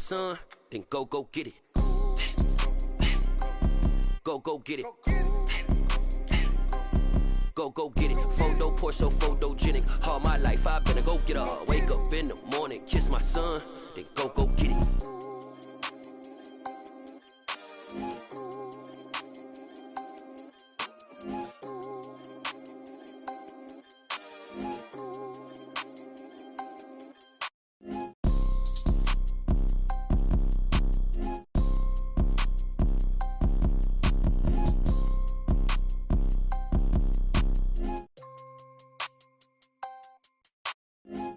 son, then go get it. Go get it. Go get it. Photo poor, so photogenic. All my life I've been a go getter. Wake up in the morning, kiss my son, then go get it.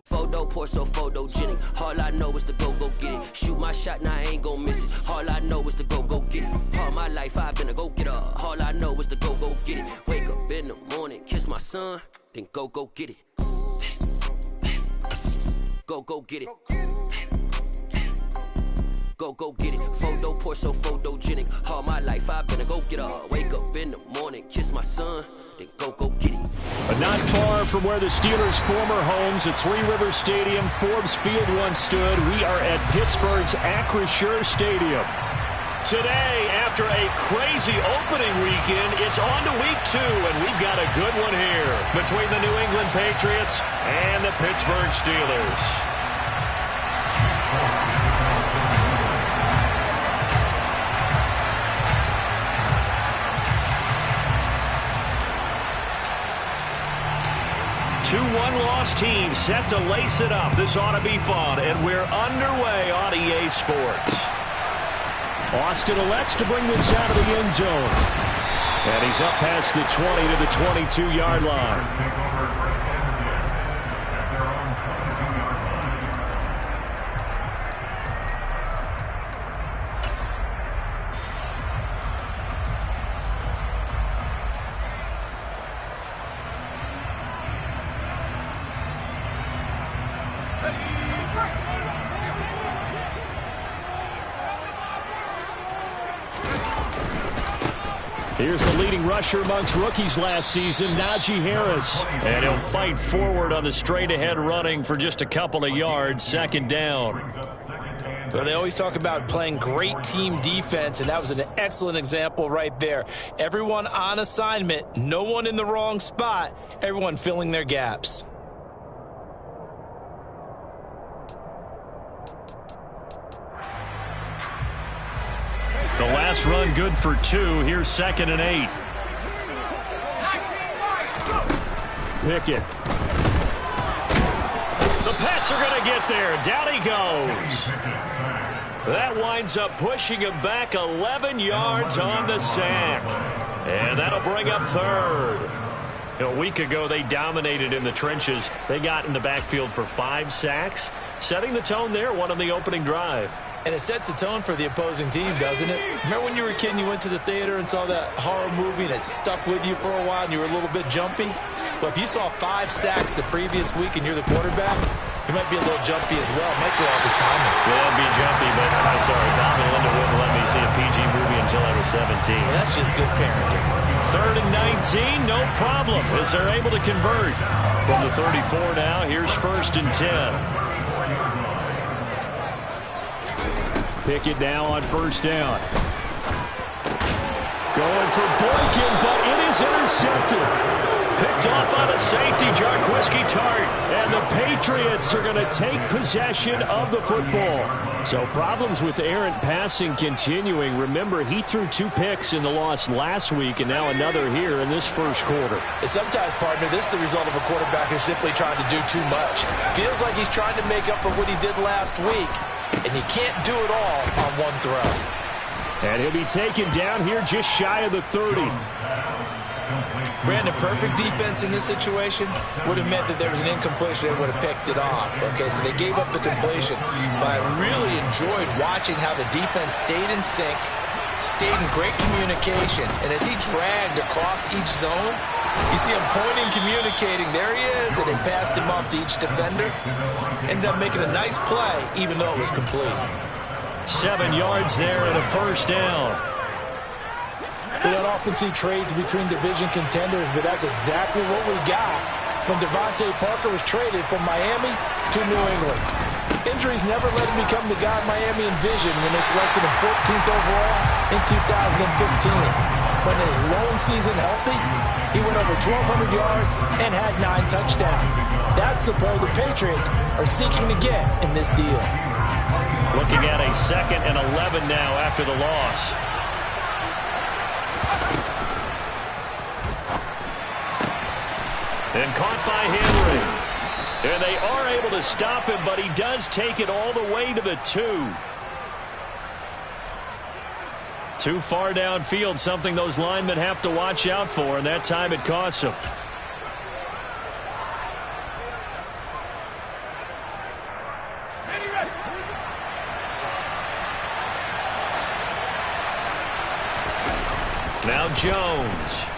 Photo poor, so photogenic. All I know is to go get it. Shoot my shot, now I ain't gon' miss it. All I know is to go get it. All my life I've been a go getter. All I know is to go get it. Wake up in the morning, kiss my son, then go get it. Go get it. Go get it. Photo poor, so photogenic. All my life I've been a go getter. Wake up in the morning, kiss my son, then go get it. But not far from where the Steelers' former homes at Three Rivers Stadium, Forbes Field once stood, we are at Pittsburgh's Acrisure Stadium. Today, after a crazy opening weekend, it's on to week 2, and we've got a good one here between the New England Patriots and the Pittsburgh Steelers. Two one-loss teams set to lace it up. This ought to be fun, and we're underway on EA Sports. Austin elects to bring this out of the end zone. And he's up past the 20 to the 22-yard line. Here's the leading rusher amongst rookies last season, Najee Harris. And he'll fight forward on the straight-ahead running for just a couple of yards, second down. Well, they always talk about playing great team defense, and that was an excellent example right there. Everyone on assignment, no one in the wrong spot, everyone filling their gaps. The last run good for 2. Here's 2nd and 8. Pickett. The Pats are going to get there. Down he goes. That winds up pushing him back 11 yards on the sack. And that'll bring up 3rd. A week ago, they dominated in the trenches. They got in the backfield for 5 sacks, setting the tone there, one on the opening drive. And it sets the tone for the opposing team, doesn't it? Remember when you were a kid and you went to the theater and saw that horror movie and it stuck with you for a while and you were a little bit jumpy? Well, if you saw 5 sacks the previous week and you're the quarterback, you might be a little jumpy as well. Might throw off his timing. Yeah, it'd be jumpy, but I'm sorry, Bob and Linda wouldn't let me see a PG movie until I was 17. Well, that's just good parenting. 3rd and 19, no problem, as they're able to convert. From the 34 now, here's 1st and 10. Pickett now on 1st down. Going for Boykin, but it is intercepted. Picked off on a safety, Jarquiski Tart. And the Patriots are going to take possession of the football. So problems with errant passing continuing. Remember, he threw 2 picks in the loss last week, and now another here in this first quarter. And sometimes, partner, this is the result of a quarterback who's simply trying to do too much. Feels like he's trying to make up for what he did last week, and he can't do it all on one throw. And he'll be taken down here just shy of the 30. Brandon, perfect defense in this situation would have meant that there was an incompletion. They would have picked it off. Okay, so they gave up the completion. But I really enjoyed watching how the defense stayed in sync, stayed in great communication. And as he dragged across each zone, you see him pointing, communicating. There he is, and it passed him off to each defender. Ended up making a nice play, even though it was complete. 7 yards there and a 1st down. We don't often see trades between division contenders, but that's exactly what we got when Devontae Parker was traded from Miami to New England. Injuries never let him become the guy Miami envisioned when they selected him 14th overall in 2015. But in his lone season healthy, he went over 1,200 yards and had 9 touchdowns. That's the player the Patriots are seeking to get in this deal. Looking at a 2nd and 11 now after the loss. And caught by Henry. And they are able to stop him, but he does take it all the way to the 2. Too far downfield, something those linemen have to watch out for, and that time it costs them. Now Jones.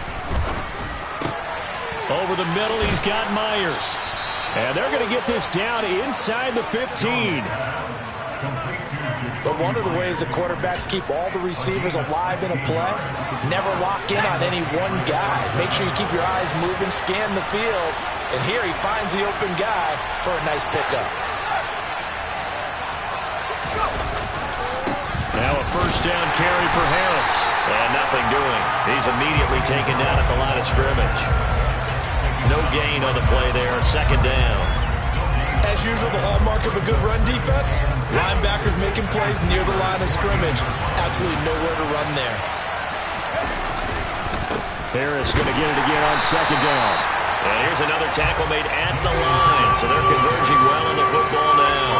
Over the middle, he's got Myers. And they're going to get this down inside the 15. But one of the ways the quarterbacks keep all the receivers alive in a play, never lock in on any one guy. Make sure you keep your eyes moving, scan the field. And here he finds the open guy for a nice pickup. Now a first down carry for Harris. And nothing doing. He's immediately taken down at the line of scrimmage. No gain on the play there. 2nd down. As usual, the hallmark of a good run defense, linebackers making plays near the line of scrimmage. Absolutely nowhere to run there. Harris going to get it again on 2nd down. And here's another tackle made at the line. So they're converging well on the football now.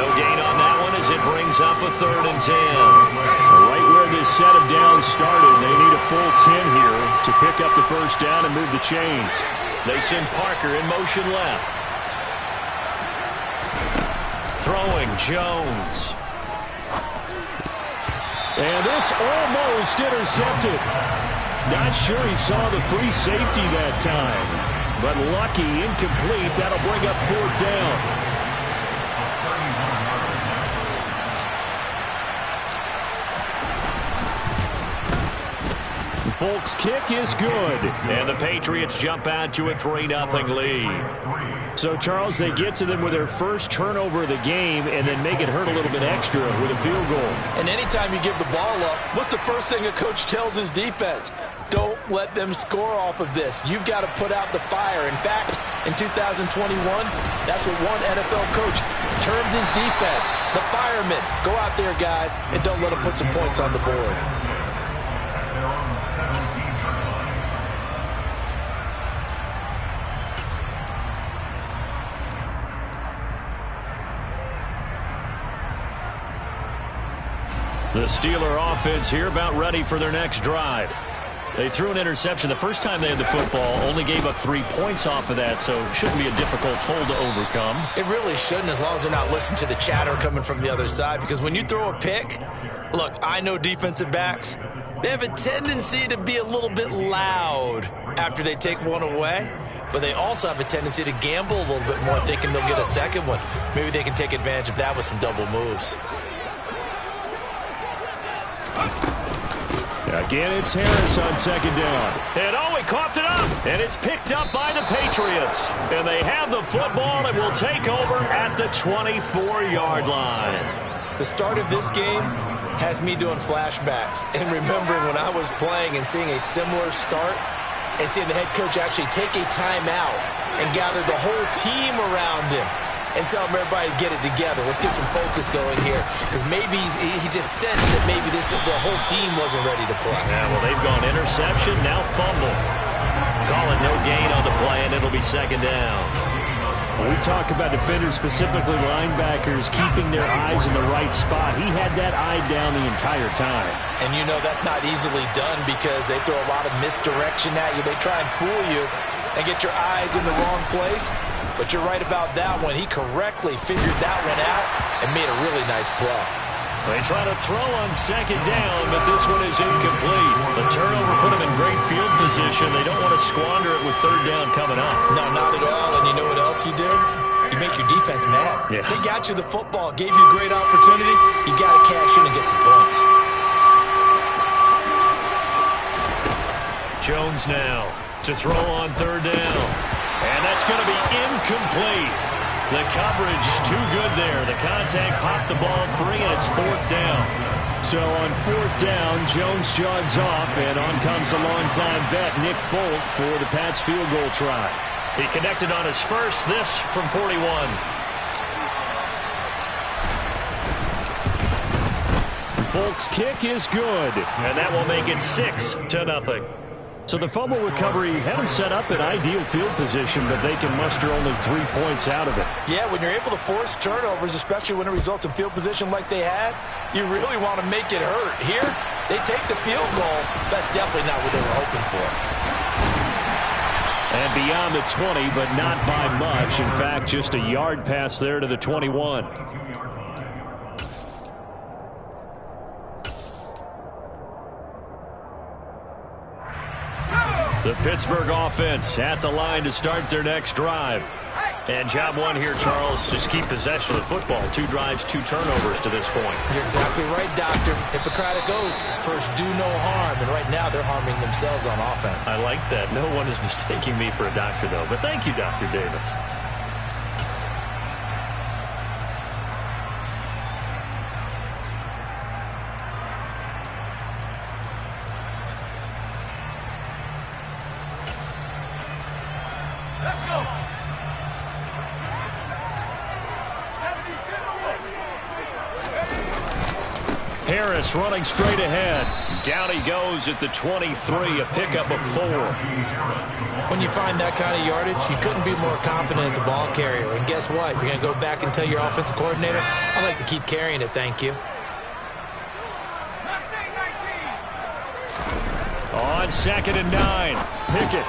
No gain on that one as it brings up a 3rd and 10. Right where this set of downs started, they need a full 10 here to pick up the first down and move the chains. They send Parker in motion left. Throwing Jones. And this almost intercepted. Not sure he saw the free safety that time. But lucky, incomplete. That'll bring up 4th down. Folks' kick is good. And the Patriots jump out to a 3-0 lead. So, Charles, they get to them with their first turnover of the game and then make it hurt a little bit extra with a field goal. And anytime you give the ball up, what's the first thing a coach tells his defense? Don't let them score off of this. You've got to put out the fire. In fact, in 2021, that's what one NFL coach termed his defense. The firemen. Go out there, guys, and don't let them put some points on the board. The Steeler offense here about ready for their next drive. They threw an interception the first time they had the football, only gave up 3 points off of that, so it shouldn't be a difficult hole to overcome. It really shouldn't, as long as they're not listening to the chatter coming from the other side, because when you throw a pick, look, I know defensive backs, they have a tendency to be a little bit loud after they take one away, but they also have a tendency to gamble a little bit more, thinking they'll get a second one. Maybe they can take advantage of that with some double moves. Again, it's Harris on 2nd down. And oh, he coughed it up. And it's picked up by the Patriots. And they have the football and will take over at the 24-yard line. The start of this game has me doing flashbacks and remembering when I was playing and seeing a similar start and seeing the head coach actually take a timeout and gather the whole team around him and tell everybody to get it together. Let's get some focus going here, because maybe he just sensed that maybe the whole team wasn't ready to play. Yeah, well, they've gone interception, now fumble. Call it no gain on the play, and it'll be 2nd down. When we talk about defenders, specifically linebackers, keeping their eyes in the right spot, he had that eye down the entire time. And you know that's not easily done because they throw a lot of misdirection at you. They try and fool you and get your eyes in the wrong place. But you're right about that one. He correctly figured that one out and made a really nice play. They try to throw on 2nd down, but this one is incomplete. The turnover put them in great field position. They don't want to squander it with 3rd down coming up. No, not at all. And you know what else you did? You make your defense mad. Yeah. They got you the football, gave you a great opportunity. You got to cash in and get some points. Jones now to throw on 3rd down. And that's going to be incomplete. The coverage too good there. The contact popped the ball free, and it's 4th down. So on 4th down, Jones jogs off, and on comes a longtime vet, Nick Folk, for the Pats field goal try. He connected on his first, this from 41. Folk's kick is good. And that will make it 6-0. So the fumble recovery had them set up in ideal field position, but they can muster only 3 points out of it. Yeah, when you're able to force turnovers, especially when it results in field position like they had, you really want to make it hurt. Here, they take the field goal. That's definitely not what they were hoping for. And beyond the 20, but not by much. In fact, just a yard pass there to the 21. The Pittsburgh offense at the line to start their next drive. And job one here, Charles, just keep possession of the football. 2 drives, 2 turnovers to this point. You're exactly right, Doctor. Hippocratic oath, first do no harm. And right now they're harming themselves on offense. I like that. No one is mistaking me for a doctor, though. But thank you, Dr. Davis. Harris running straight ahead. Down he goes at the 23, a pickup of 4. When you find that kind of yardage, you couldn't be more confident as a ball carrier. And guess what? You're going to go back and tell your offensive coordinator, I'd like to keep carrying it, thank you. On 2nd and 9, Pickett.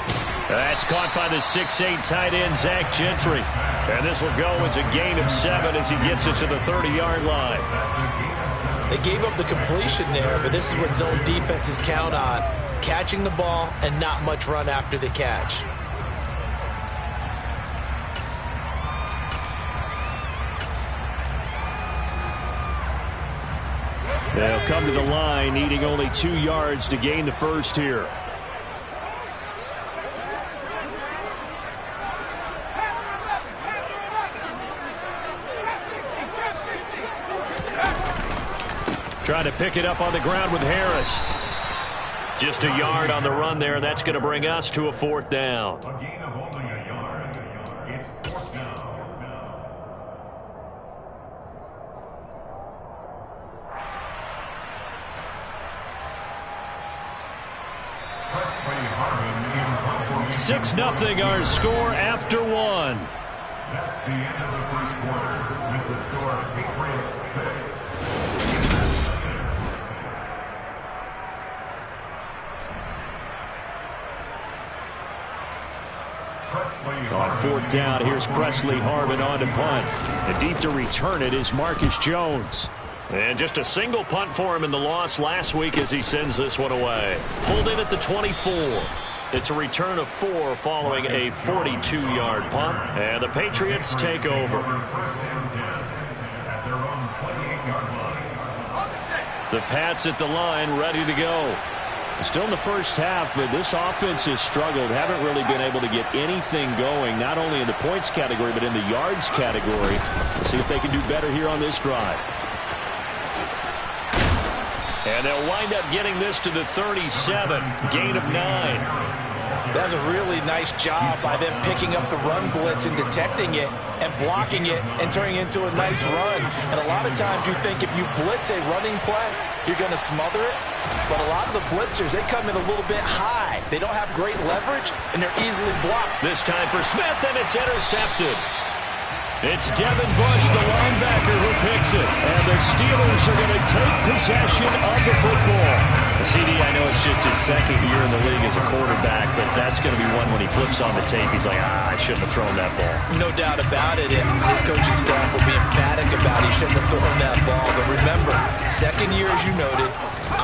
That's caught by the 6'8" tight end, Zach Gentry. And this will go as a gain of 7 as he gets it to the 30-yard line. They gave up the completion there, but this is what zone defenses count on. Catching the ball and not much run after the catch. They'll come to the line, needing only 2 yards to gain the first here. Trying to pick it up on the ground with Harris. Just a yard on the run there, and that's going to bring us to a 4th down. A gain of only a yard. It's 4th down. Presley Harvin in 6-0 our score after 1. That's the end of the first quarter with the score Patriots 6. On 4th down, here's Presley Harvin on to punt. And deep to return it is Marcus Jones. And just a single punt for him in the loss last week as he sends this one away. Pulled in at the 24. It's a return of 4 following a 42-yard punt. And the Patriots take over. The Pats at the line, ready to go. Still in the first half, but this offense has struggled. Haven't really been able to get anything going, not only in the points category, but in the yards category. Let's see if they can do better here on this drive. And they'll wind up getting this to the 37, gain of 9. That's a really nice job by them picking up the run blitz and detecting it and blocking it and turning it into a nice run. And a lot of times you think if you blitz a running play, you're going to smother it. But a lot of the blitzers, they come in a little bit high. They don't have great leverage, and they're easily blocked. This time for Smith, and it's intercepted. It's Devin Bush, the linebacker, who picks it. And the Steelers are going to take possession of the football. CD, I know it's just his 2nd year in the league as a quarterback, but that's going to be one when he flips on the tape. He's like, I shouldn't have thrown that ball. No doubt about it, and his coaching staff will be emphatic about he shouldn't have thrown that ball. But remember, 2nd year, as you noted,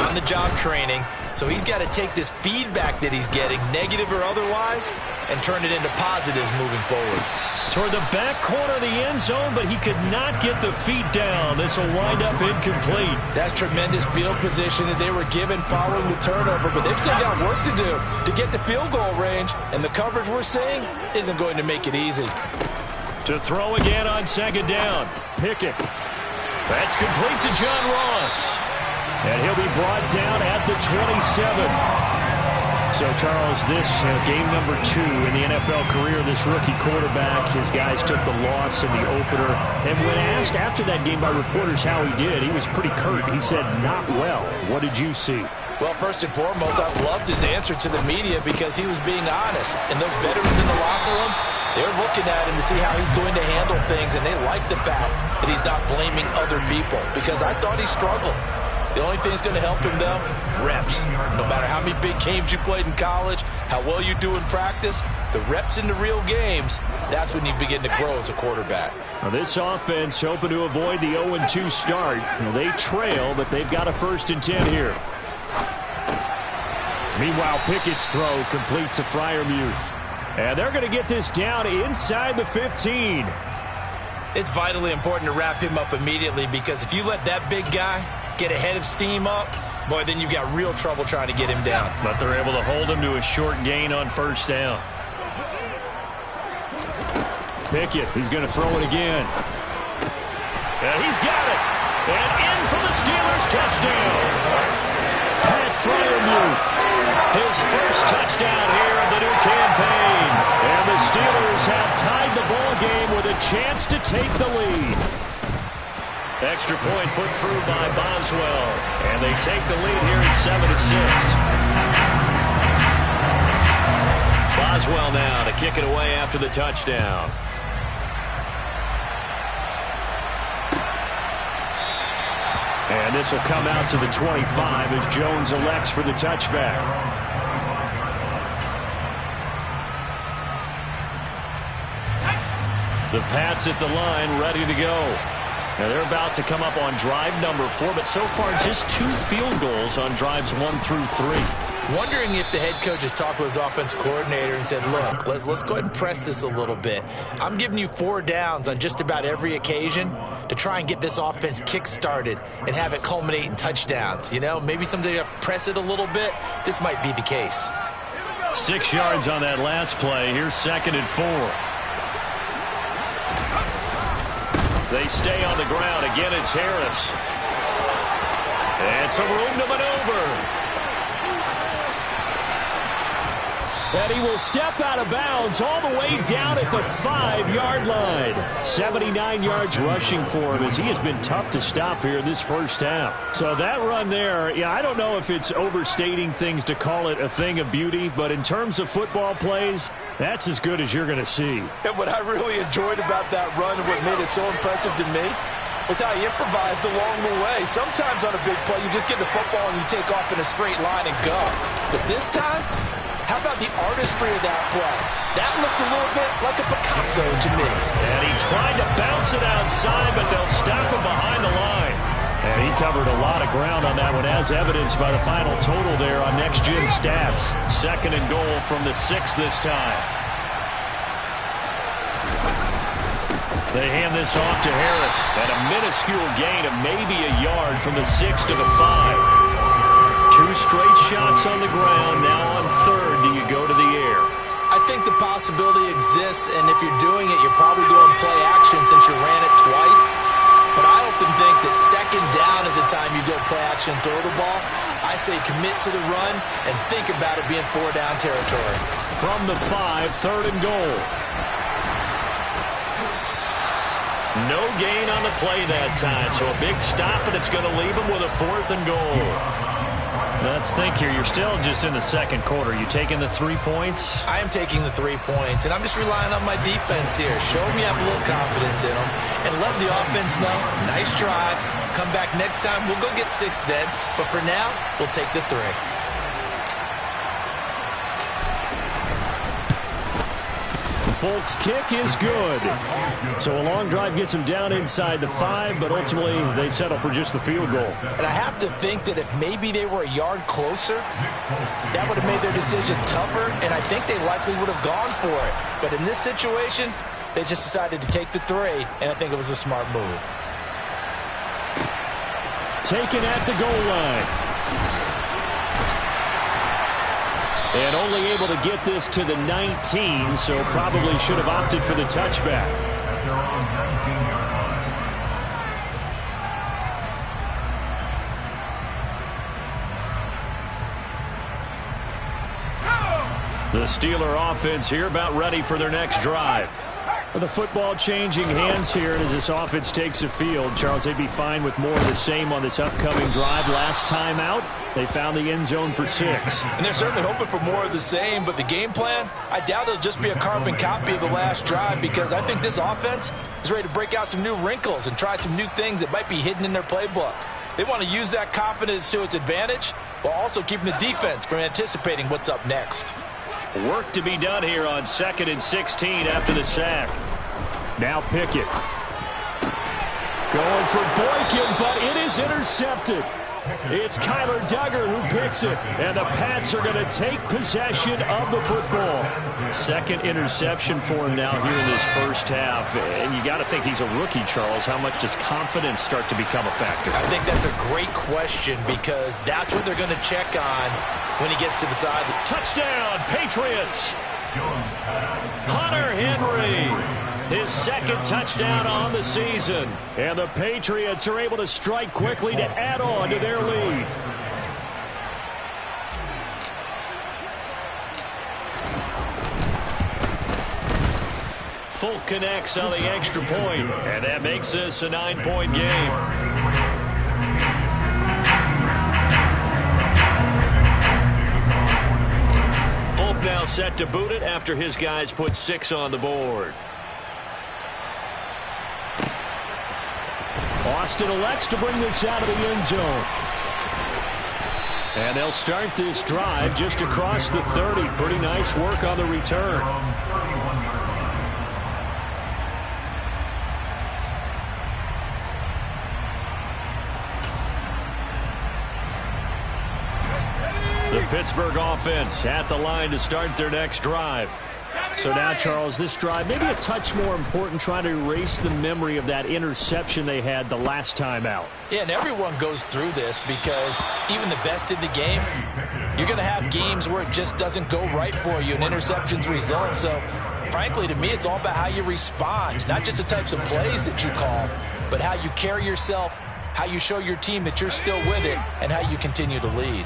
on-the-job training. So he's got to take this feedback that he's getting, negative or otherwise, and turn it into positives moving forward. Toward the back corner of the end zone, but he could not get the feet down. This will wind up incomplete. That's tremendous field position that they were given following the turnover, but they've still got work to do to get the field goal range, and the coverage we're seeing isn't going to make it easy. To throw again on second down. Pickett. That's complete to John Ross. And he'll be brought down at the 27. So, Charles, this game number 2 in the NFL career, this rookie quarterback, his guys took the loss in the opener. And when asked after that game by reporters how he did, he was pretty curt. He said, not well. What did you see? Well, first and foremost, I loved his answer to the media because he was being honest. And those veterans in the locker room, they're looking at him to see how he's going to handle things, and they like the fact that he's not blaming other people because I thought he struggled. The only thing that's going to help him, though, reps. No matter how many big games you played in college, how well you do in practice, the reps in the real games, that's when you begin to grow as a quarterback. Now this offense hoping to avoid the 0-2 start. They trail, but they've got a 1st and 10 here. Meanwhile, Pickett's throw complete to Freiermuth. And they're going to get this down inside the 15. It's vitally important to wrap him up immediately because if you let that big guy get ahead of steam up, boy, then you've got real trouble trying to get him down. But they're able to hold him to a short gain on 1st down. Pickett, he's going to throw it again. And he's got it. And in for the Steelers touchdown. Pat Freiermuth. His first touchdown here of the new campaign. And the Steelers have tied the ball game with a chance to take the lead. Extra point put through by Boswell. And they take the lead here at 7-6. Boswell now to kick it away after the touchdown. And this will come out to the 25 as Jones elects for the touchback. The Pats at the line ready to go. Now they're about to come up on drive number 4, but so far just 2 field goals on drives 1 through 3. Wondering if the head coach has talked with his offensive coordinator and said, look, let's go ahead and press this a little bit. I'm giving you 4 downs on just about every occasion to try and get this offense kick-started and have it culminate in touchdowns. You know, maybe someday press it a little bit. This might be the case. 6 yards on that last play. Here's 2nd and 4. They stay on the ground. Again, it's Harris. And some room to maneuver. And he will step out of bounds all the way down at the 5-yard line. 79 yards rushing for him as he has been tough to stop here in this first half. So that run there, yeah, I don't know if it's overstating things to call it a thing of beauty, but in terms of football plays, that's as good as you're going to see. And what I really enjoyed about that run and what made it so impressive to me was how he improvised along the way. Sometimes on a big play, you just get the football and you take off in a straight line and go. But this time, how about the artistry of that play? That looked a little bit like a Picasso to me. And he tried to bounce it outside, but they'll stop him behind the line. And he covered a lot of ground on that one, as evidenced by the final total there on Next Gen Stats. 2nd and goal from the 6 this time. They hand this off to Harris. And a minuscule gain of maybe a yard from the 6 to the 5. 2 straight shots on the ground. Now on 3rd, do you go to the air? I think the possibility exists, and if you're doing it, you're probably going play action since you ran it twice. But I often think that 2nd down is the time you go play action and throw the ball. I say commit to the run and think about it being 4-down territory. From the 5, 3rd and goal. No gain on the play that time, so a big stop, and it's going to leave him with a 4th and goal. Let's think here. You're still just in the 2nd quarter. You taking the 3 points? I am taking the 3 points, and I'm just relying on my defense here. Show me I have a little confidence in them, and let the offense know, nice drive. Come back next time. We'll go get 6 then, but for now, we'll take the 3. Folks' kick is good. So a long drive gets them down inside the 5, but ultimately they settle for just the field goal. And I have to think that if maybe they were a yard closer, that would have made their decision tougher, and I think they likely would have gone for it. But in this situation, they just decided to take the 3, and I think it was a smart move. Taken at the goal line. And only able to get this to the 19, so probably should have opted for the touchback. their own 19-yard line. The Steeler offense here about ready for their next drive. The football changing hands here as this offense takes the field. Charles, they'd be fine with more of the same on this upcoming drive. Last time out, they found the end zone for 6. And they're certainly hoping for more of the same, but the game plan, I doubt it'll just be a carbon copy of the last drive, because I think this offense is ready to break out some new wrinkles and try some new things that might be hidden in their playbook. They want to use that confidence to its advantage while also keeping the defense from anticipating what's up next. Work to be done here on 2nd and 16 after the sack. Now Pickett. Going for Boykin, but it is intercepted. It's Kyler Duggar who picks it, and the Pats are going to take possession of the football. Second interception for him now here in this first half. And you got to think he's a rookie, Charles. How much does confidence start to become a factor? I think that's a great question, because that's what they're going to check on when he gets to the side. Touchdown, Patriots! Hunter Henry, his second touchdown on the season. And the Patriots are able to strike quickly to add on to their lead. Folk connects on the extra point, and that makes this a 9-point game. Now set to boot it after his guys put 6 on the board. Austin elects to bring this out of the end zone. And they'll start this drive just across the 30. Pretty nice work on the return. The Pittsburgh offense at the line to start their next drive. So now, Charles, this drive maybe a touch more important, trying to erase the memory of that interception they had the last time out. Yeah, and everyone goes through this, because even the best in the game, you're going to have games where it just doesn't go right for you and interceptions result. So, frankly, to me, it's all about how you respond, not just the types of plays that you call, but how you carry yourself, how you show your team that you're still with it, and how you continue to lead.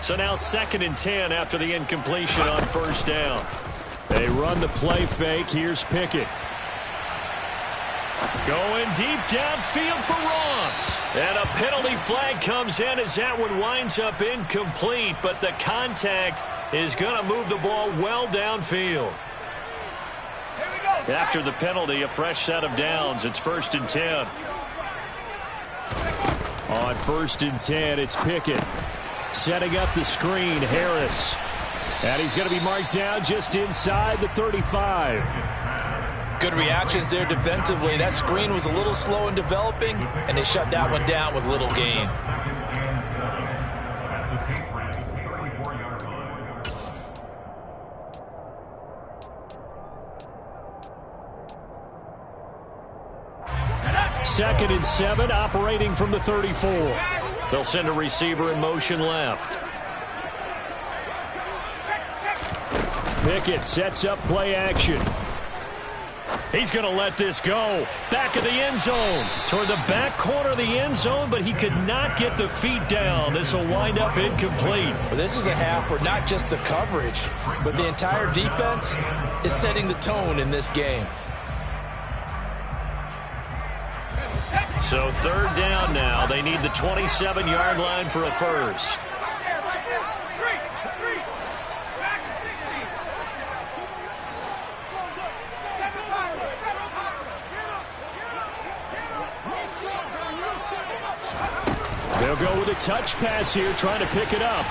So now 2nd and 10 after the incompletion on first down. They run the play fake. Here's Pickett. Going deep downfield for Ross. And a penalty flag comes in as that one winds up incomplete, but the contact is going to move the ball well downfield. After the penalty, a fresh set of downs. It's 1st and 10. On 1st and 10, it's Pickett. Setting up the screen, Harris. And he's going to be marked down just inside the 35. Good reactions there defensively. That screen was a little slow in developing, and they shut that one down with little gain. Second and 7, operating from the 34. They'll send a receiver in motion left. Pickett sets up play action. He's going to let this go. Back of the end zone. Toward the back corner of the end zone, but he could not get the feet down. This will wind up incomplete. Well, this is a half where not just the coverage, but the entire defense is setting the tone in this game. So 3rd down now. They need the 27-yard line for a first. They'll go with a touch pass here, trying to pick it up.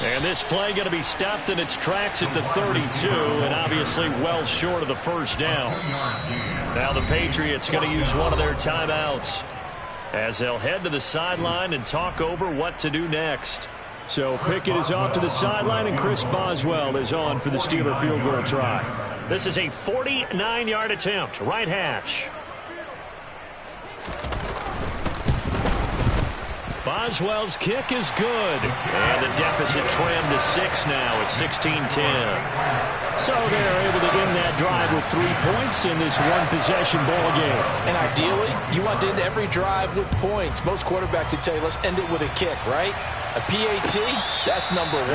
And this play going to be stopped in its tracks at the 32, and obviously well short of the first down. Now the Patriots going to use one of their timeouts as they'll head to the sideline and talk over what to do next. So Pickett is off to the sideline, and Chris Boswell is on for the Steeler field goal try. This is a 49-yard attempt, right hash. Boswell's kick is good. And the deficit trimmed to 6 now at 16-10. So they're able to end that drive with 3 points in this one-possession ball game. And ideally, you want to end every drive with points. Most quarterbacks would tell you, let's end it with a kick, right? A PAT, that's number 1.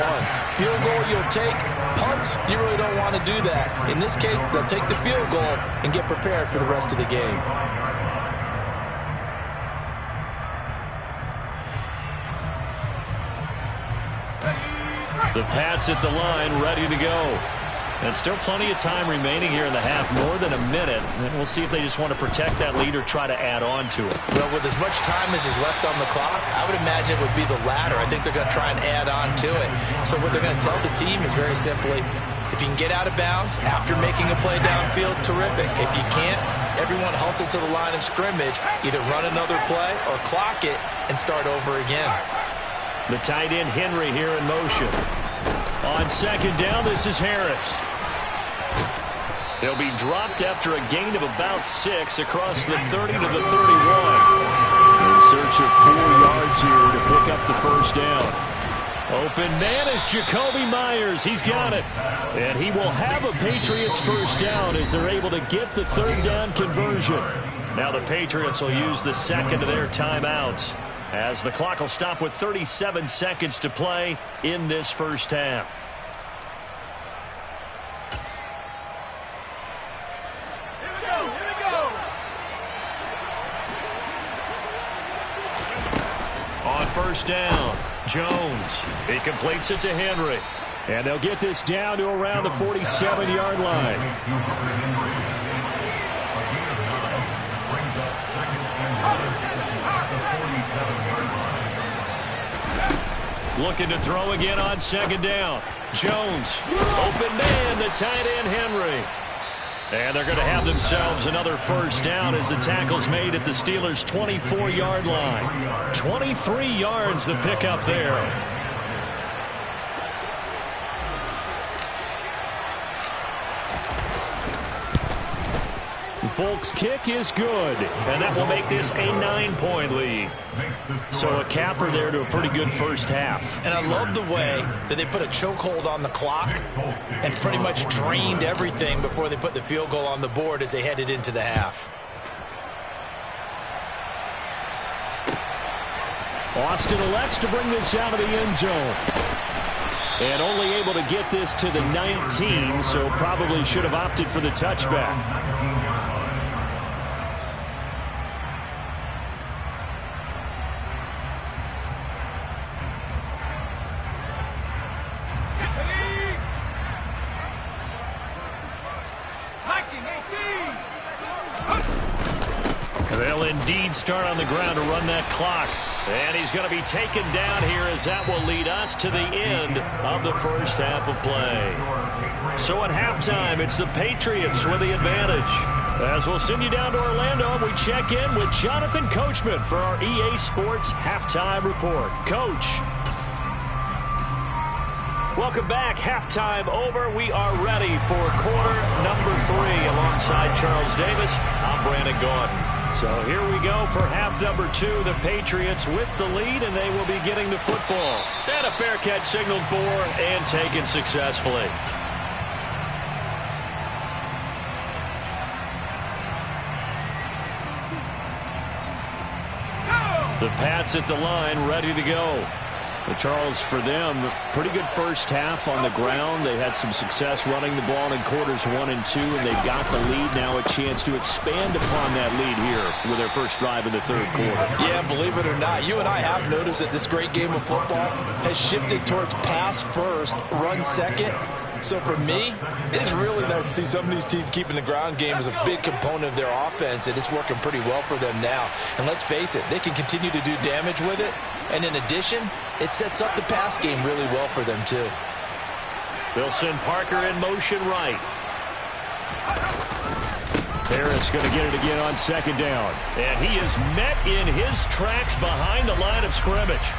Field goal you'll take. Punts, you really don't want to do that. In this case, they'll take the field goal and get prepared for the rest of the game. The Pats at the line, ready to go. And still plenty of time remaining here in the half, more than a minute. And we'll see if they just want to protect that lead or try to add on to it. Well, with as much time as is left on the clock, I would imagine it would be the latter. I think they're going to try and add on to it. So what they're going to tell the team is very simply, if you can get out of bounds after making a play downfield, terrific. If you can't, everyone hustle to the line of scrimmage, either run another play or clock it and start over again. The tight end Henry here in motion. On second down, this is Harris. He'll be dropped after a gain of about 6 across the 30 to the 31. In search of 4 yards here to pick up the first down. Open man is Jacoby Myers. He's got it. And he will have a Patriots first down as they're able to get the third down conversion. Now the Patriots will use the second of their timeouts, as the clock will stop with 37 seconds to play in this first half. On first down, Jones. He completes it to Henry. And they'll get this down to around the 47-yard line. Looking to throw again on second down. Jones, open man, the tight end Henry. And they're going to have themselves another first down as the tackle's made at the Steelers' 24-yard line. 23 yards the pickup there. Folk's kick is good. And that will make this a 9-point lead. So a capper there to a pretty good first half. And I love the way that they put a chokehold on the clock and pretty much drained everything before they put the field goal on the board as they headed into the half. Austin elects to bring this out of the end zone. And only able to get this to the 19, so probably should have opted for the touchback. They'll indeed start on the ground to run that clock. And he's going to be taken down here as that will lead us to the end of the first half of play. So at halftime, it's the Patriots with the advantage. As we'll send you down to Orlando, we check in with Jonathan Coachman for our EA Sports Halftime Report. Coach. Welcome back. Halftime over. We are ready for quarter number 3 alongside Charles Davis. I'm Brandon Gordon. So here we go for half number 2. The Patriots with the lead, and they will be getting the football. And a fair catch signaled for and taken successfully. The Pats at the line, ready to go. Well, Charles, for them, pretty good first half on the ground. They had some success running the ball in quarters 1 and 2, and they've got the lead now, a chance to expand upon that lead here with their first drive in the third quarter. Yeah, believe it or not, you and I have noticed that this great game of football has shifted towards pass first, run second. So for me, it is really nice to see some of these teams keeping the ground game as a big component of their offense, and it's working pretty well for them now. And let's face it, they can continue to do damage with it. And in addition, it sets up the pass game really well for them, too. They'll send Parker in motion right. Harris going to get it again on second down. And he is met in his tracks behind the line of scrimmage.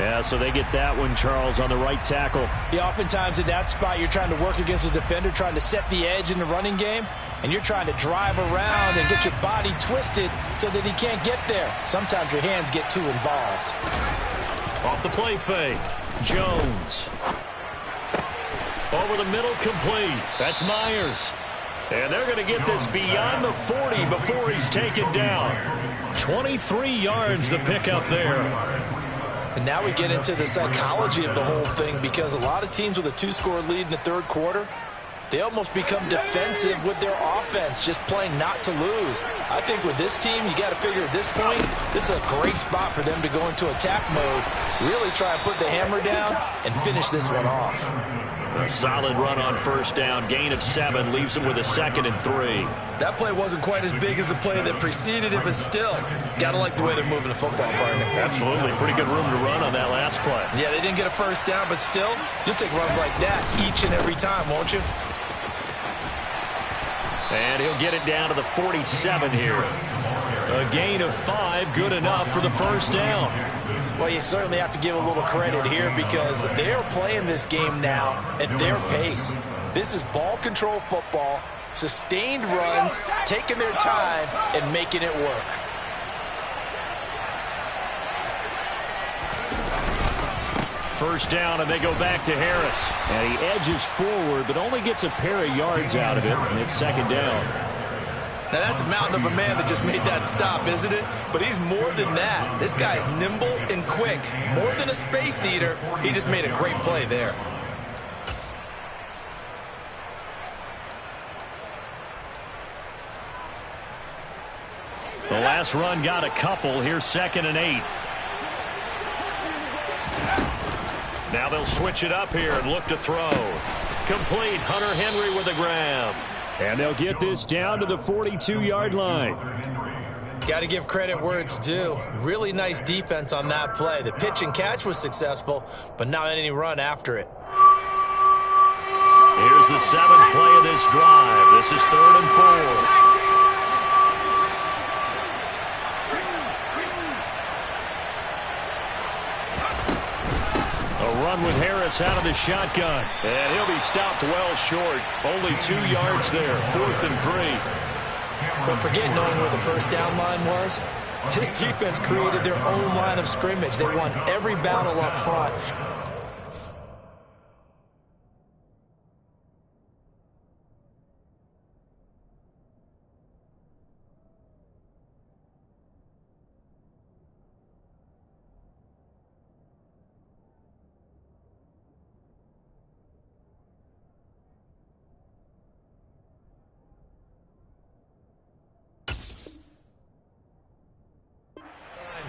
Yeah, so they get that one, Charles, on the right tackle. Yeah, oftentimes in that spot, you're trying to work against a defender, trying to set the edge in the running game. and you're trying to drive around and get your body twisted so that he can't get there. Sometimes your hands get too involved. Off the play fake, Jones. Over the middle, complete. That's Myers. And they're going to get this beyond the 40 before he's taken down. 23 yards the pickup there. And now we get into the psychology of the whole thing, because a lot of teams with a 2-score lead in the third quarter, they almost become defensive with their offense, just playing not to lose. I think with this team, you got to figure at this point, this is a great spot for them to go into attack mode, really try and put the hammer down and finish this one off. A solid run on first down. Gain of 7 leaves them with a 2nd and 3. That play wasn't quite as big as the play that preceded it, but still, got to like the way they're moving the football, partner. Absolutely. Pretty good room to run on that last play. Yeah, they didn't get a first down, but still, you'll take runs like that each and every time, won't you? And he'll get it down to the 47 here. A gain of 5, good enough for the first down. Well, you certainly have to give a little credit here, because they're playing this game now at their pace. This is ball control football, sustained runs, taking their time and making it work. First down, and they go back to Harris. And he edges forward, but only gets a pair of yards out of it, and it's 2nd down. Now, that's a mountain of a man that just made that stop, isn't it? But he's more than that. This guy's nimble and quick. More than a space eater, he just made a great play there. The last run got a couple. Here's 2nd and 8. Now they'll switch it up here and look to throw. Complete. Hunter Henry with a grab. And they'll get this down to the 42-yard line. Got to give credit where it's due. Really nice defense on that play. The pitch and catch was successful, but not any run after it. Here's the 7th play of this drive. This is 3rd and 4. Run with Harris out of the shotgun. And he'll be stopped well short. Only 2 yards there. 4th and 3. But forget knowing where the first down line was. This defense created their own line of scrimmage. They won every battle up front.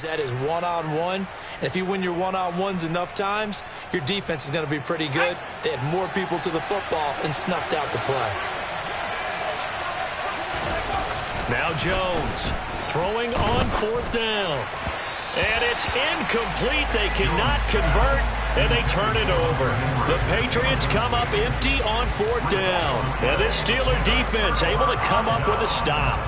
That is one-on-one, and if you win your one-on-ones enough times, your defense is going to be pretty good. They had more people to the football and snuffed out the play. Now Jones throwing on 4th down, and it's incomplete. They cannot convert, and they turn it over. The Patriots come up empty on 4th down, and this Steeler defense able to come up with a stop.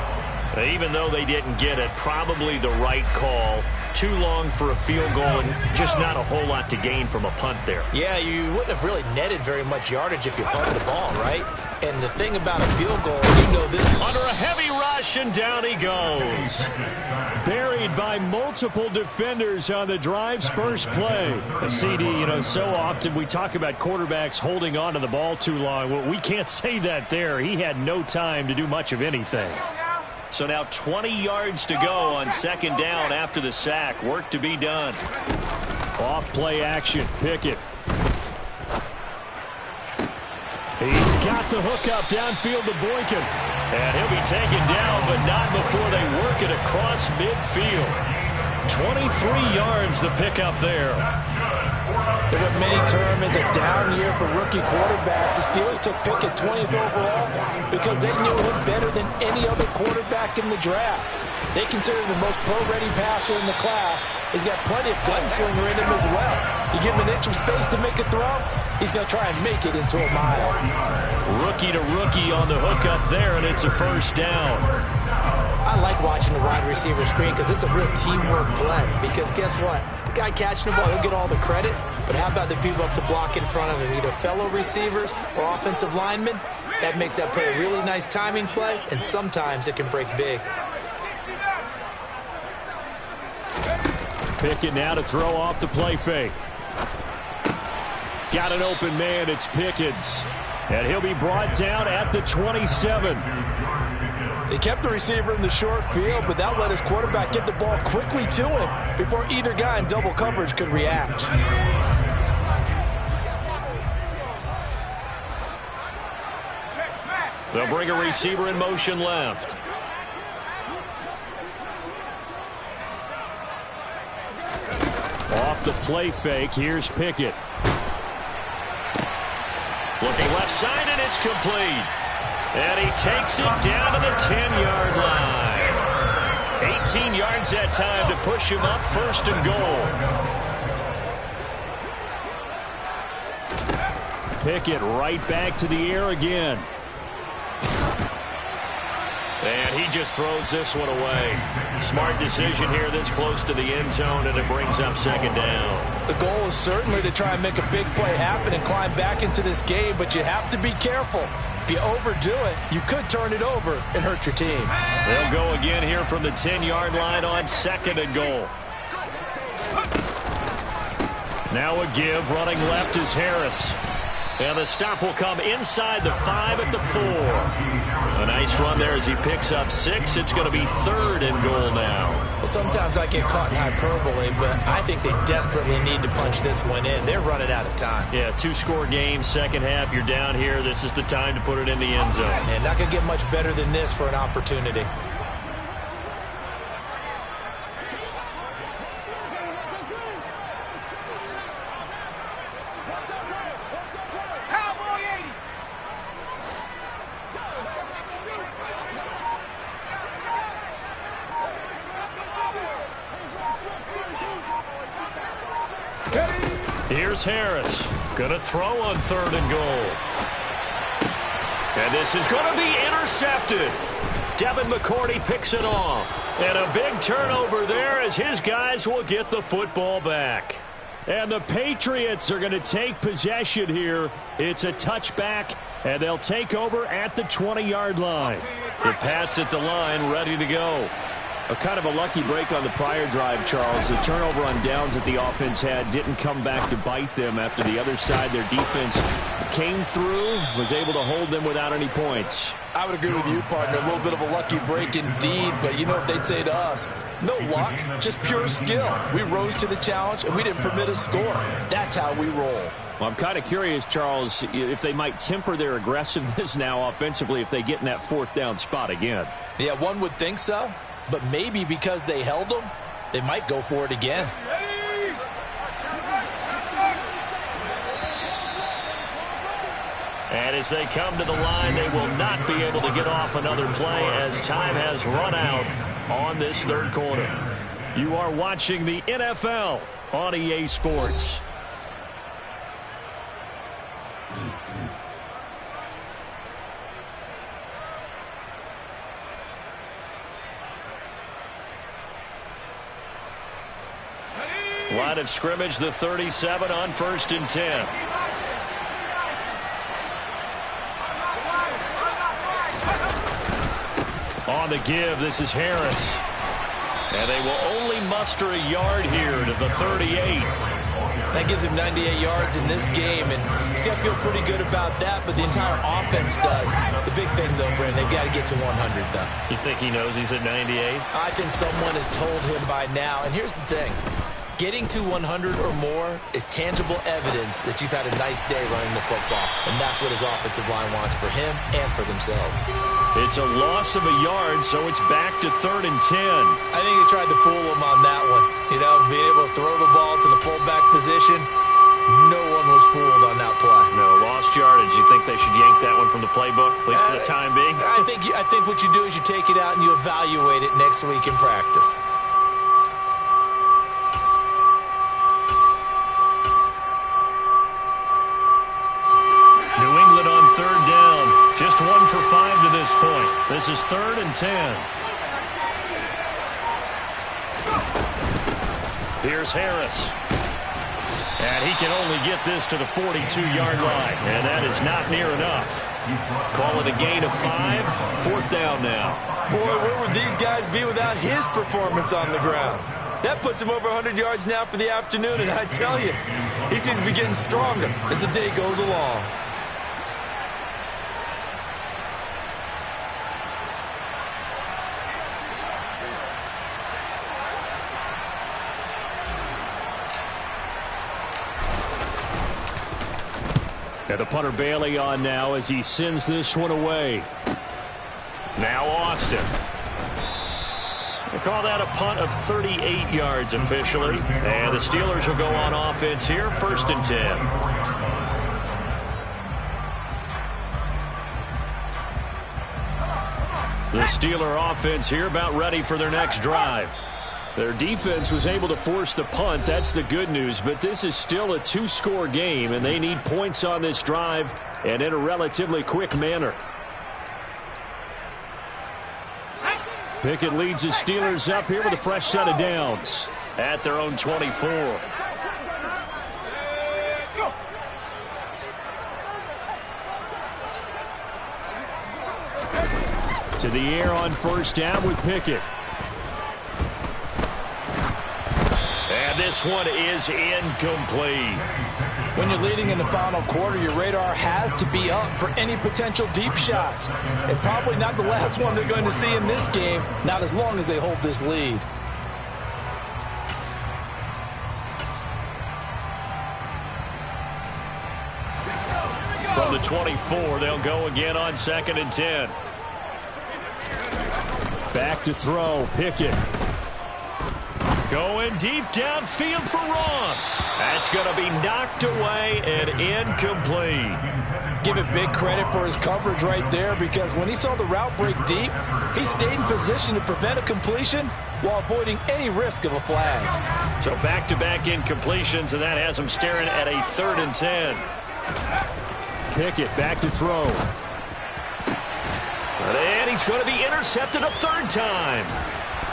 Even though they didn't get it, probably the right call. Too long for a field goal and just not a whole lot to gain from a punt there. Yeah, you wouldn't have really netted very much yardage if you punted the ball, right? And the thing about a field goal, you know this. Under a heavy rush, and down he goes. Buried by multiple defenders on the drive's first play. A CD, you know, so often we talk about quarterbacks holding on to the ball too long. Well, we can't say that there. He had no time to do much of anything. So now 20 yards to go on 2nd down after the sack. Work to be done. Off play action. Pickett. He's got the hookup downfield to Boykin. And he'll be taken down, but not before they work it across midfield. 23 yards the pickup there. In what many term is a down year for rookie quarterbacks, the Steelers took Pickett 20th overall because they knew him better than any other quarterback in the draft. They consider him the most pro-ready passer in the class. He's got plenty of gunslinger in him as well. You give him an inch of space to make a throw, he's going to try and make it into a mile. Rookie to rookie on the hookup there, and it's a first down. I like watching the wide receiver screen because it's a real teamwork play. Because guess what? The guy catching the ball, he'll get all the credit. But how about the people up to block in front of him, either fellow receivers or offensive linemen? That makes that play a really nice timing play, and sometimes it can break big. Pickett now to throw off the play fake. Got an open man. It's Pickens. And he'll be brought down at the 27. They kept the receiver in the short field, but that let his quarterback get the ball quickly to him before either guy in double coverage could react. They'll bring a receiver in motion left. Off the play fake, here's Pickett. Looking left side, and it's complete. And he takes it down to the 10-yard line. 18 yards that time to push him up, first and goal. Pickett right back to the air again. And he just throws this one away. Smart decision here this close to the end zone, and it brings up second down. The goal is certainly to try and make a big play happen and climb back into this game, but you have to be careful. If you overdo it, you could turn it over and hurt your team. They'll go again here from the 10-yard line on second and goal. Now a give, running left is Harris. And the stop will come inside the 5 at the 4. A nice run there as he picks up 6. It's going to be third and goal now. Well, sometimes I get caught in hyperbole, but I think they desperately need to punch this one in. They're running out of time. Yeah, 2-score game, second half. You're down here. This is the time to put it in the end zone. And not going to get much better than this for an opportunity. Here's Harris. Gonna throw on third and goal. And this is going to be intercepted. Devin McCourty picks it off. And a big turnover there as his guys will get the football back. And the Patriots are going to take possession here. It's a touchback, and they'll take over at the 20-yard line. The Pats at the line, ready to go. A kind of a lucky break on the prior drive, Charles. The turnover on downs that the offense had didn't come back to bite them after the other side. Their defense came through, was able to hold them without any points. I would agree with you, partner. A little bit of a lucky break indeed, but you know what they'd say to us? No luck, just pure skill. We rose to the challenge, and we didn't permit a score. That's how we roll. Well, I'm kind of curious, Charles, if they might temper their aggressiveness now offensively if they get in that fourth down spot again. Yeah, one would think so. But maybe because they held them, they might go for it again. And as they come to the line, they will not be able to get off another play as time has run out on this third quarter. You are watching the NFL on EA Sports. Line of scrimmage, the 37 on 1st and 10. On the give, this is Harris. And they will only muster a yard here to the 38. That gives him 98 yards in this game, and he's got to feel pretty good about that, but the entire offense does. The big thing, though, Brent, they've got to get to 100, though. You think he knows he's at 98? I think someone has told him by now, and here's the thing. Getting to 100 or more is tangible evidence that you've had a nice day running the football, and that's what his offensive line wants for him and for themselves. It's a loss of a yard, so it's back to 3rd and 10. I think they tried to fool him on that one. You know, being able to throw the ball to the fullback position, no one was fooled on that play. No, lost yardage. You think they should yank that one from the playbook, at least for the time being? I think what you do is you take it out and you evaluate it next week in practice. New England on 3rd down. Just 1 for 5 to this point. This is 3rd and 10. Here's Harris. And he can only get this to the 42-yard line, and that is not near enough. Call it a gain of 5, 4th down now. Boy, where would these guys be without his performance on the ground? That puts him over 100 yards now for the afternoon, and I tell you, he seems to be getting stronger as the day goes along. And the punter Bailey on now as he sends this one away. Now Austin. They call that a punt of 38 yards officially. And the Steelers will go on offense here, 1st and 10. The Steeler offense here about ready for their next drive. Their defense was able to force the punt. That's the good news. But this is still a 2-score game, and they need points on this drive and in a relatively quick manner. Pickett leads the Steelers up here with a fresh set of downs. At their own 24. To the air on 1st down with Pickett. And this one is incomplete. When you're leading in the final quarter, your radar has to be up for any potential deep shots. And probably not the last one they're going to see in this game, not as long as they hold this lead. From the 24, they'll go again on 2nd and 10. Back to throw, Pickett. Going deep downfield for Ross. That's going to be knocked away and incomplete. Give it big credit for his coverage right there, because when he saw the route break deep, he stayed in position to prevent a completion while avoiding any risk of a flag. So back-to-back incompletions, and that has him staring at a 3rd and 10. Pickett back to throw. And he's going to be intercepted a 3rd time.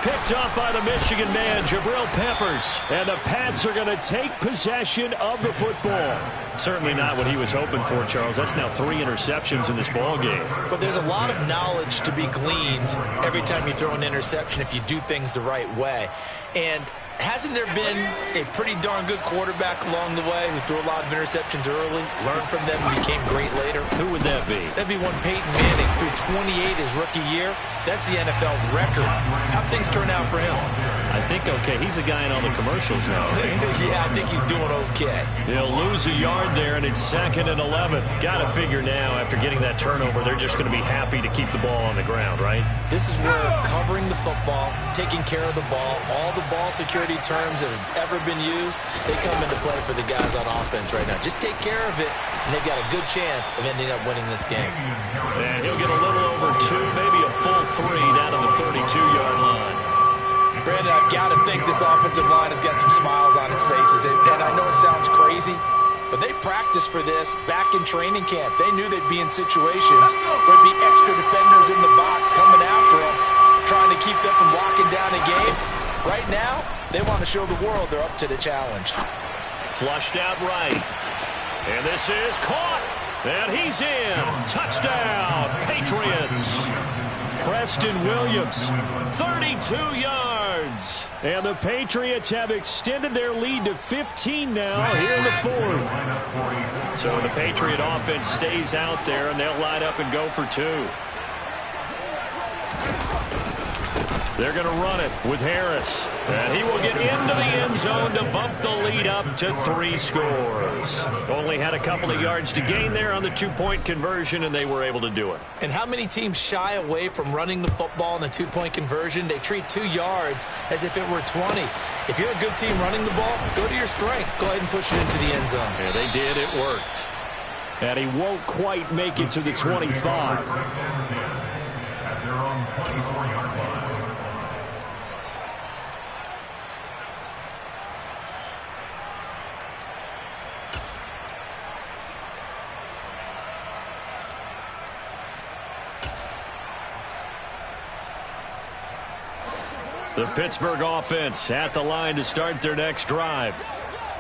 Picked off by the Michigan man, Jabril Peppers. And the Pats are going to take possession of the football. Certainly not what he was hoping for, Charles. That's now 3 interceptions in this ball game. But there's a lot of knowledge to be gleaned every time you throw an interception if you do things the right way. And hasn't there been a pretty darn good quarterback along the way who threw a lot of interceptions early, learned from them, and became great later? Who would that be? That'd be one Peyton Manning, threw 28 his rookie year. That's the NFL record. How'd things turn out for him? I think okay. He's a guy in all the commercials now, right? Yeah, I think he's doing okay. They'll lose a yard there, and it's 2nd and 11. Got to figure now, after getting that turnover, they're just going to be happy to keep the ball on the ground, right? This is where covering the football, taking care of the ball, all the ball security terms that have ever been used, they come into play for the guys on offense right now. Just take care of it, and they've got a good chance of ending up winning this game. And he'll get a little over 2, maybe a full 3 down to the 32-yard line. Brandon, I've got to think this offensive line has got some smiles on its faces. And I know it sounds crazy, but they practiced for this back in training camp. They knew they'd be in situations where there'd be extra defenders in the box coming after them, trying to keep them from locking down a game. Right now, they want to show the world they're up to the challenge. Flushed out right. And this is caught. And he's in. Touchdown, Patriots. Preston Williams, 32 yards. And the Patriots have extended their lead to 15 now here in the 4th. So the Patriot offense stays out there, and they'll line up and go for 2. They're going to run it with Harris. And he will get into the end zone to bump the lead up to 3 scores. Only had a couple of yards to gain there on the 2-point conversion, and they were able to do it. And how many teams shy away from running the football in the 2-point conversion? They treat 2 yards as if it were 20. If you're a good team running the ball, go to your strength. Go ahead and push it into the end zone. Yeah, they did. It worked. And he won't quite make it to the 25. At their own 24-yard line. The Pittsburgh offense at the line to start their next drive.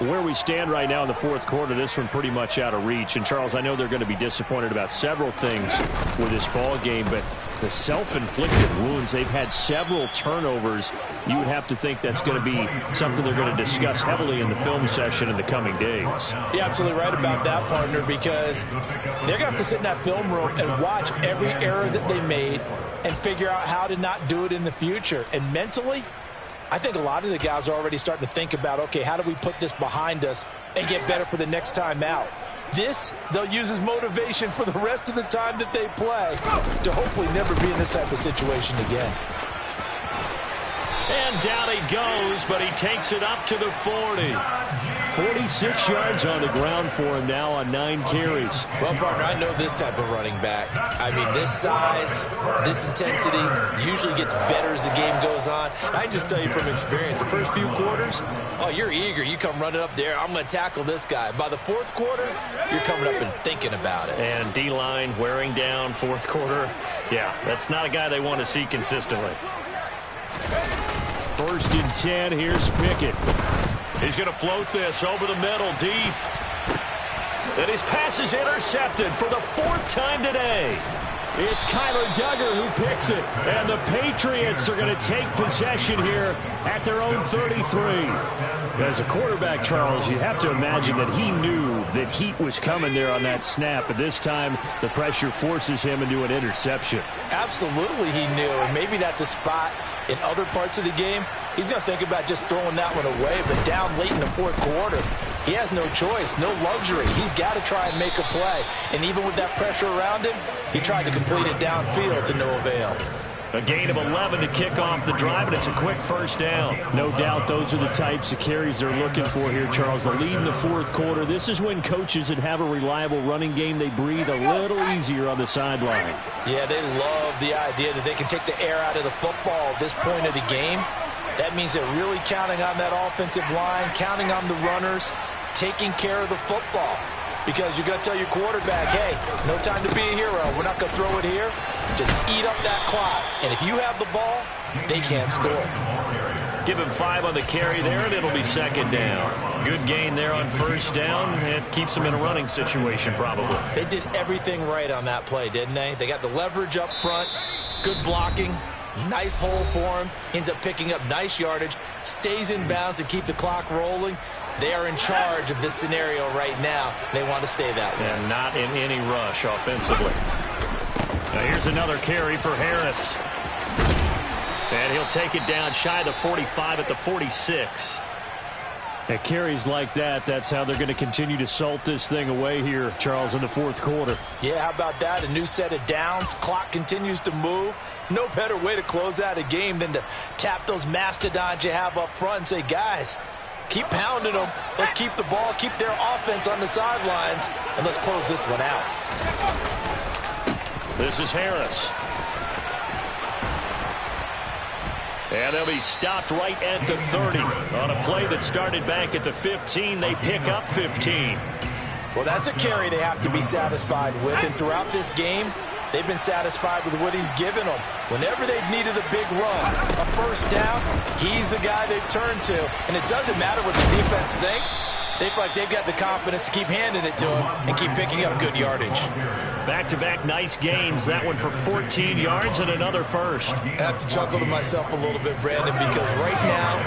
Where we stand right now in the fourth quarter, this one pretty much out of reach. And, Charles, I know they're going to be disappointed about several things with this ball game, but the self-inflicted wounds, they've had several turnovers. You would have to think that's going to be something they're going to discuss heavily in the film session in the coming days. You're absolutely right about that, partner, because they're going to have to sit in that film room and watch every error that they made and figure out how to not do it in the future. And mentally, I think a lot of the guys are already starting to think about, okay, how do we put this behind us and get better for the next time out? This, they'll use as motivation for the rest of the time that they play to hopefully never be in this type of situation again. And down he goes, but he takes it up to the 40. 46 yards on the ground for him now on 9 carries. Well, partner, I know this type of running back. I mean, this size, this intensity usually gets better as the game goes on. I just tell you from experience, the first few quarters, oh, you're eager. You come running up there, I'm going to tackle this guy. By the fourth quarter, you're coming up and thinking about it. And D-line wearing down fourth quarter. Yeah, that's not a guy they want to see consistently. 1st and 10, here's Pickett. He's going to float this over the middle, deep. And his pass is intercepted for the 4th time today. It's Kyler Duggar who picks it. And the Patriots are going to take possession here at their own 33. As a quarterback, Charles, you have to imagine that he knew that heat was coming there on that snap. But this time, the pressure forces him into an interception. Absolutely he knew. And maybe that's a spot in other parts of the game. He's going to think about just throwing that one away, but down late in the fourth quarter, he has no choice, no luxury. He's got to try and make a play. And even with that pressure around him, he tried to complete it downfield to no avail. A gain of 11 to kick off the drive, and it's a quick 1st down. No doubt those are the types of carries they're looking for here, Charles. The lead in the fourth quarter. This is when coaches that have a reliable running game, they breathe a little easier on the sideline. Yeah, they love the idea that they can take the air out of the football at this point of the game. That means they're really counting on that offensive line, counting on the runners, taking care of the football. Because you're going to tell your quarterback, hey, no time to be a hero. We're not going to throw it here. Just eat up that clock. And if you have the ball, they can't score. Give him 5 on the carry there, and it'll be 2nd down. Good gain there on 1st down. It keeps them in a running situation, probably. They did everything right on that play, didn't they? They got the leverage up front, good blocking, nice hole for him. Ends up picking up nice yardage, stays in bounds to keep the clock rolling. They are in charge of this scenario right now. They want to stay that way. And not in any rush offensively. Now here's another carry for Harris. And he'll take it down shy of the 45 at the 46. At carries like that, that's how they're going to continue to salt this thing away here, Charles, in the fourth quarter. Yeah, how about that? A new set of downs. Clock continues to move. No better way to close out a game than to tap those mastodons you have up front and say, guys, keep pounding them. Let's keep the ball, keep their offense on the sidelines, and let's close this one out. This is Harris. And they'll be stopped right at the 30. On a play that started back at the 15, they pick up 15. Well, that's a carry they have to be satisfied with, and throughout this game, they've been satisfied with what he's given them. Whenever they've needed a big run, a 1st down, he's the guy they've turned to. And it doesn't matter what the defense thinks. They feel like they've got the confidence to keep handing it to him and keep picking up good yardage. Back-to-back nice gains. That one for 14 yards and another 1st. I have to chuckle to myself a little bit, Brandon, because right now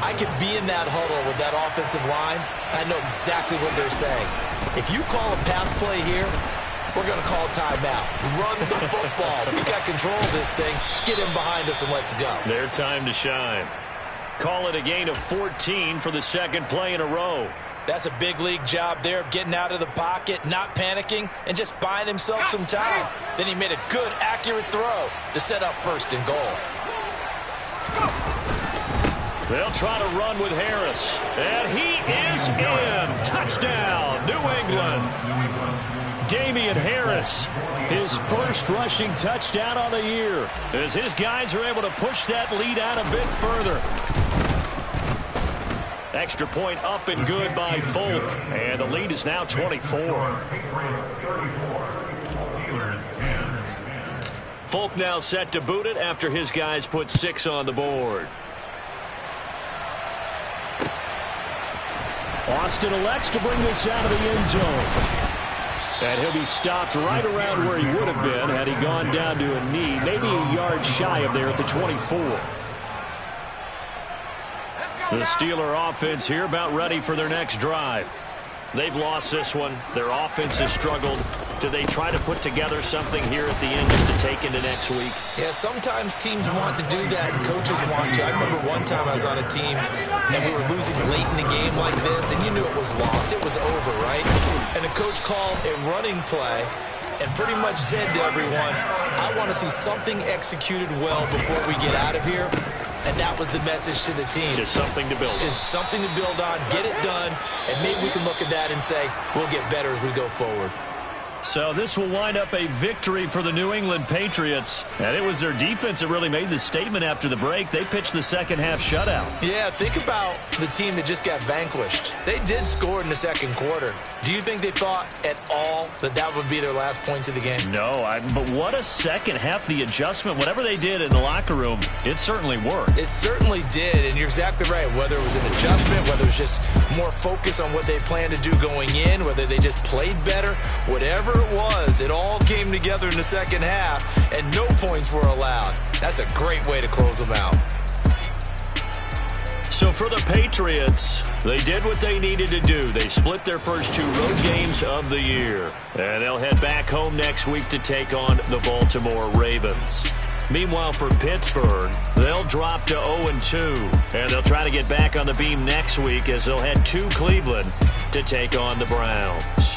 I could be in that huddle with that offensive line. I know exactly what they're saying. If you call a pass play here, we're going to call timeout. Run the football. We got control of this thing. Get him behind us and let's go. Their time to shine. Call it a gain of 14 for the 2nd play in a row. That's a big league job there of getting out of the pocket, not panicking, and just buying himself some time. Then he made a good, accurate throw to set up 1st and goal. They'll try to run with Harris. And he is in. Touchdown, New England. Damian Harris, his 1st rushing touchdown on the year. As his guys are able to push that lead out a bit further. Extra point up and good by Folk. And the lead is now 24. Folk now set to boot it after his guys put 6 on the board. Austin elects to bring this out of the end zone. And he'll be stopped right around where he would have been had he gone down to a knee, maybe a yard shy of there at the 24. The Steeler offense here about ready for their next drive. They've lost this one. Their offense has struggled. Do they try to put together something here at the end just to take into next week? Yeah, sometimes teams want to do that and coaches want to. I remember one time I was on a team and we were losing late in the game like this, and you knew it was lost. It was over, right? And the coach called a running play and pretty much said to everyone, I want to see something executed well before we get out of here. And that was the message to the team. Just something to build on. Just something to build on, get it done, and maybe we can look at that and say, we'll get better as we go forward. So this will wind up a victory for the New England Patriots. And it was their defense that really made the statement after the break. They pitched the second-half shutout. Yeah, think about the team that just got vanquished. They did score in the second quarter. Do you think they thought at all that that would be their last points of the game? No, but what a second half. The adjustment, whatever they did in the locker room, it certainly worked. It certainly did, and you're exactly right. Whether it was an adjustment, whether it was just more focus on what they planned to do going in, whether they just played better, whatever it was, it all came together in the second half, and no points were allowed. That's a great way to close them out. So for the Patriots, they did what they needed to do. They split their first two road games of the year. And they'll head back home next week to take on the Baltimore Ravens. Meanwhile, for Pittsburgh, they'll drop to 0-2. And they'll try to get back on the beam next week as they'll head to Cleveland to take on the Browns.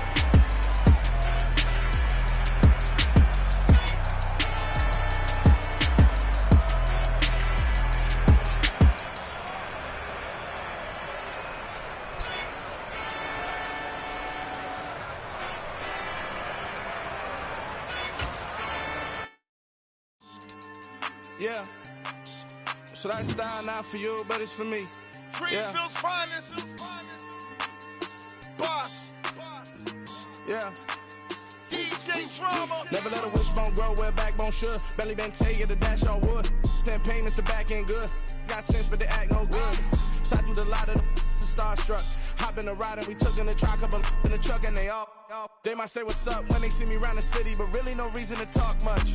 Yeah, so that style not for you, but it's for me. Greenfield's finest. Boss. Yeah. DJ Drama. Never let a wishbone grow where a backbone should. Belly been take the dash all wood. 10 payments, the back end good. Got sense, but they act no good. Shot through the lot of the starstruck. Hop in the ride and we took in the truck, couple in the truck, and they might say what's up when they see me around the city, but really no reason to talk much.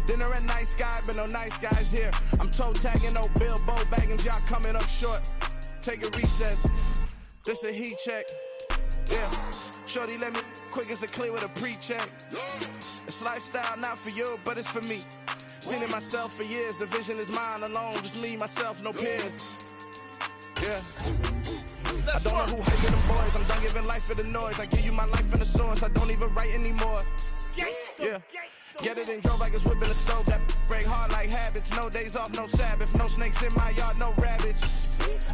Dinner at nice guy, but no nice guys here. I'm toe tagging, no Bilbo bagging, y'all coming up short. Take a recess. This a heat check. Yeah. Shorty let me quick as a clear with a pre-check. It's lifestyle not for you, but it's for me. Seen it myself for years. The vision is mine alone. Just me, myself, no peers. Yeah. I don't know who hyping them boys. I'm done giving life for the noise. I give you my life in the source. I don't even write anymore. Yeah. Get it and drove like it's whipping a stove. That break hard like habits. No days off, no Sabbath. No snakes in my yard, no rabbits.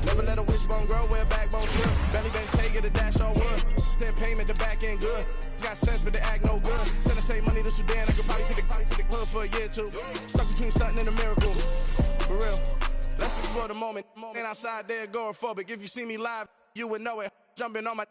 Never let a wishbone grow where a backbone should. Belly been taking the dash on wood. 10 payment, the back end good. Got sense, but they act no good. Send the same money to Sudan. I could probably take the hood for a year or two. Stuck between stunting and a miracle. For real. Let's explore the moment. Ain't outside there agoraphobic. If you see me live, you would know it. Jumping on my